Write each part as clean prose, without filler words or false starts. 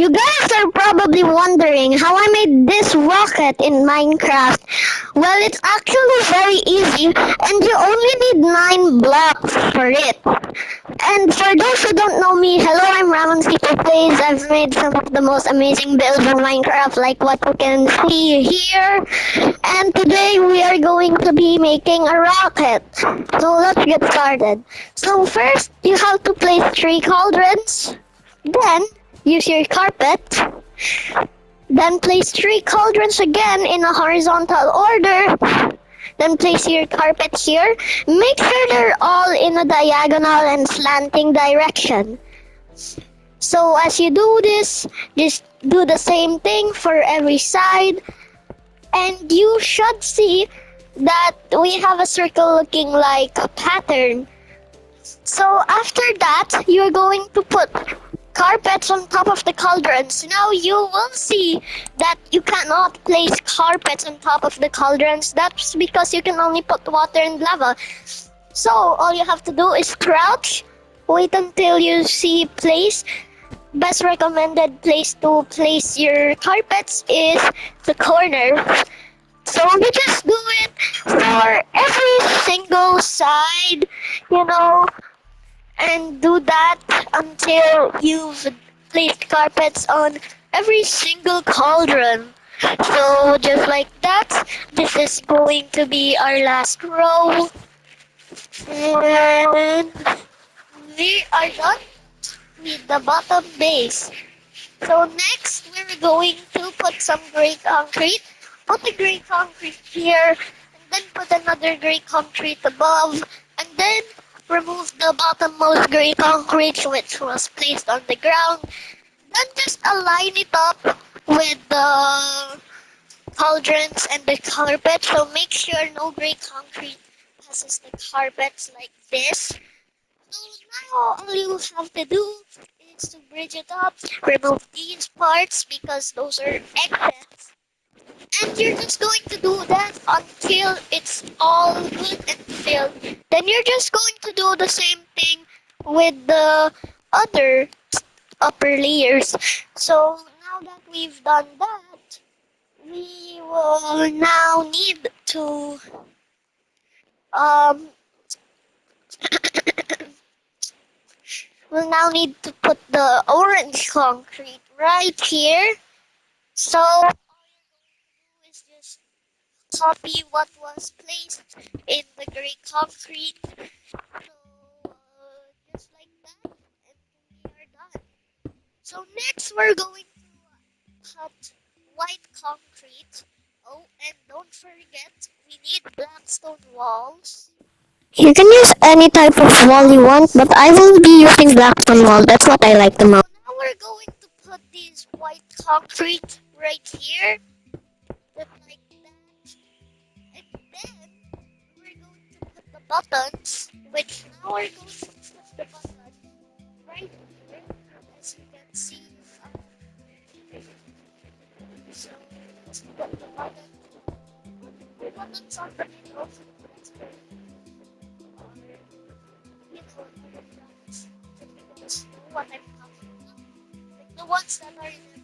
You guys are probably wondering how I made this rocket in Minecraft. Well, it's actually very easy, and you only need 9 blocks for it. And for those who don't know me, hello, I'm Ramon Super Plays. I've made some of the most amazing builds on Minecraft, like what you can see here. And today we are going to be making a rocket. So let's get started. So first, you have to place 3 cauldrons. Then, use your carpet. Then place 3 cauldrons again in a horizontal order. Then place your carpet here. Make sure they're all in a diagonal and slanting direction. So as you do this, just do the same thing for every side. And you should see that we have a circle looking like a pattern. So after that, you're going to put carpets on top of the cauldrons. Now you will see that you cannot place carpets on top of the cauldrons. That's because you can only put water and lava. So all you have to do is crouch, wait until you see place. Best recommended place to place your carpets is the corner. So you just do it for every single side, you know, and do that until you've placed carpets on every single cauldron. So just like that, this is going to be our last row. And we are done with the bottom base. So next, we're going to put some gray concrete. Put the gray concrete here, and then put another gray concrete above, and then remove the bottommost gray concrete which was placed on the ground. Then just align it up with the cauldrons and the carpet. So make sure no gray concrete passes the carpets like this. So now all you have to do is to bridge it up, remove these parts because those are excess. And you're just going to do that until it's all good and filled. Then you're just going to do the same thing with the other upper layers. So now that we've done that, we will now need to um we'll now need to put the orange concrete right here. So all you're going to do is just copy what was placed in the gray concrete. So just like that, and we are done. So next we're going to cut white concrete. Oh, and don't forget we need blackstone walls. You can use any type of wall you want, but I will be using blackstone wall. That's what I like the most. So now we're going to put these white concrete right here, just like that. And then we're going to put the buttons, which now we're going to put the button right here, as you can see. So let's put the button. The buttons on the middle. That's very what I'm talking about. Like the ones that are in the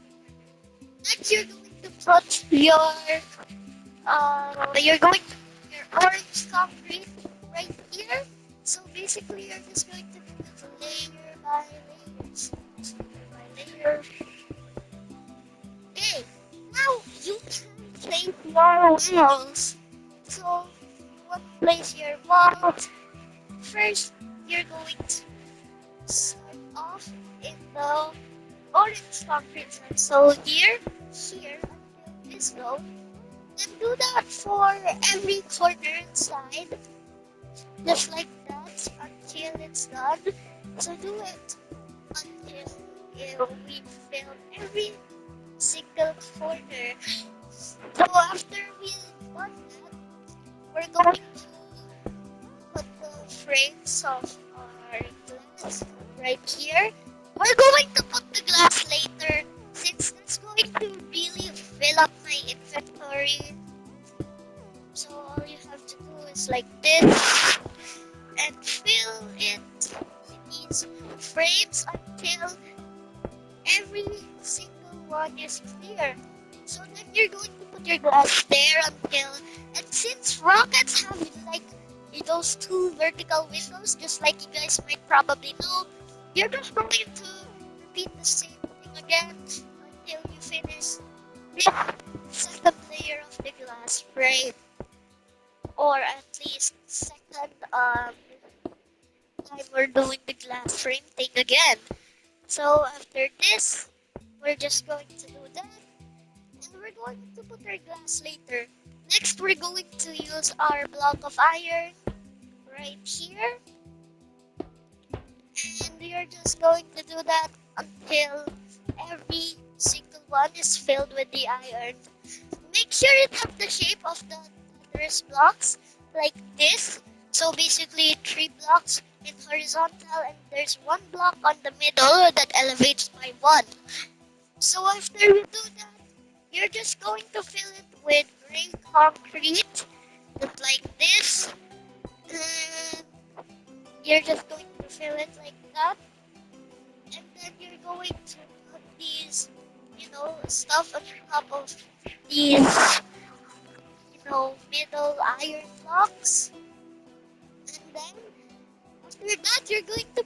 next you're going to put you're going to put your orange concrete right here. So basically you're just going to do it layer by layer. Okay, now you can place your walls. So what place your walls? First you're going to start off in the orange concrete side. So here until this row. Then do that for every corner inside, just like that until it's done. So do it until we fill every single corner. So after we've done that, we're going to put the frames of our glass right here. We're going to put the glass later since that's going to really fill up my inventory. So all you have to do is like this and fill it with these frames until every single one is clear. So then you're going to put your glass there until, and since rockets have like those two vertical windows, just like you guys might probably know, you're just going to repeat the same thing again until you finish the second layer of the glass frame, or at least second time we're doing the glass frame thing again. So after this, we're just going to do that, and we're going to put our glass later. Next, we're going to use our block of iron right here, and we're just going to do that until every single one is filled with the iron. Make sure it has the shape of the Tetris blocks, like this. So basically, 3 blocks in horizontal, and there's 1 block on the middle that elevates by 1. So after you do that, you're just going to fill it with gray concrete, just like this. And you're just going to fill it like that. And then you're going to put these, stuff on top of these, middle iron blocks. And then after that, you're going to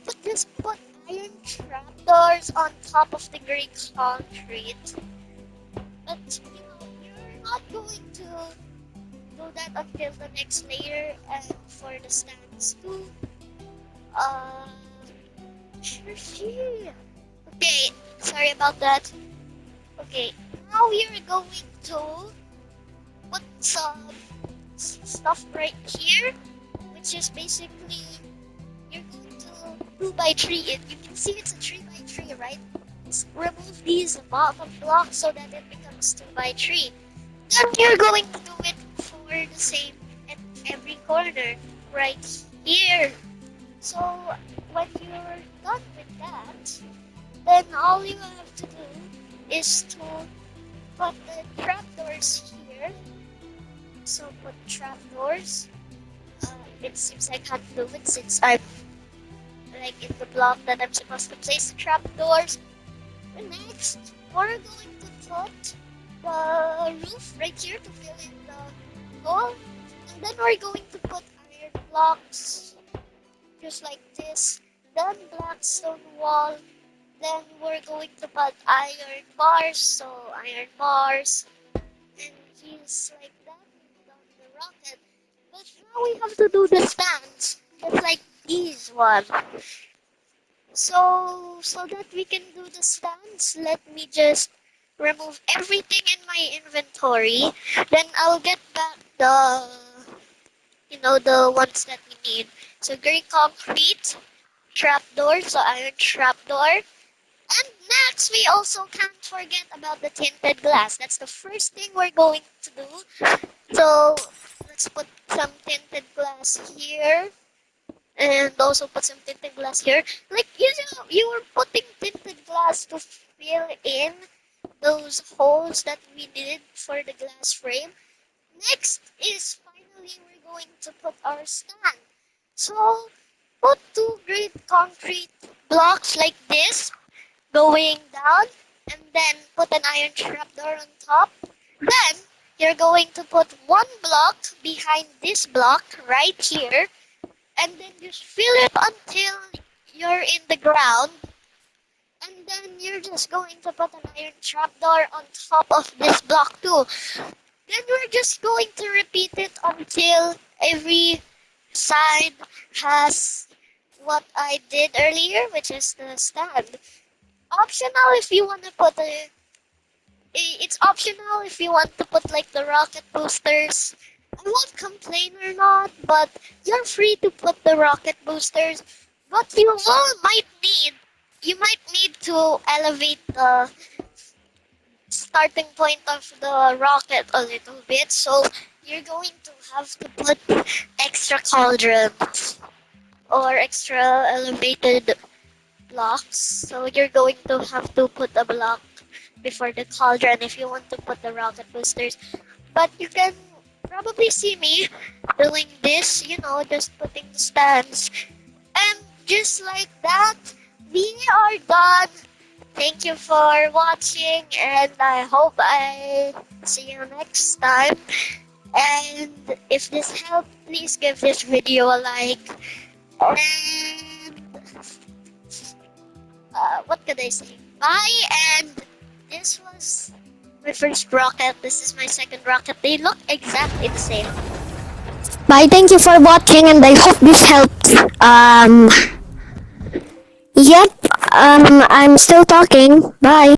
put iron trapdoors on top of the gray concrete. But you're not going to do that until the next layer. And for the stands too, uh, okay, sorry about that. Okay, now we're going to put some stuff right here, which is basically you're going to 2 by 3 it. You can see it's a 3 by 3, right? Just remove these bottom blocks so that it becomes 2 by 3. Then you're going to do it for the same at every corner right here. So when you're done with that, then all you have to do is to put the trapdoors here. So put trapdoors. It seems I can't do it since I'm like in the block that I'm supposed to place the trapdoors. And next, we're going to put the roof right here to fill in the hole. And then we're going to put iron blocks just like this. Then black stone wall. Then we're going to put iron bars. So iron bars. And just like that, on the rocket. But now we have to do the stands. It's like these one. So that we can do the stands, let me just remove everything in my inventory. Then I'll get back the ones that we need. So gray concrete, trapdoor, so iron trapdoor. And next, we also can't forget about the tinted glass. That's the first thing we're going to do. So let's put some tinted glass here. And also put some tinted glass here. Like you were putting tinted glass to fill in those holes that we did for the glass frame. Next is finally we're going to put our stand. So put 2 great concrete blocks like this going down, and then put an iron trapdoor on top. Then you're going to put 1 block behind this block right here, and then just fill it until you're in the ground. And then you're just going to put an iron trapdoor on top of this block too. Then we're just going to repeat it until every side has what I did earlier, which is the stand. Optional if you want to put it's optional if you want to put like the rocket boosters. I won't complain or not, but you're free to put the rocket boosters. But you might need to elevate the starting point of the rocket a little bit. So you're going to have to put extra cauldrons or extra elevated blocks. So you're going to have to put a block before the cauldron if you want to put the rocket boosters. But you can probably see me doing this, just putting the stands. And just like that, we are done thank you for watching, and I hope I see you next time. And if this helped, please give this video a like. And what could I say? Bye. And this was my first rocket. This is my second rocket. They look exactly the same. Bye. Thank you for watching, and I hope this helped. Yep. I'm still talking. Bye.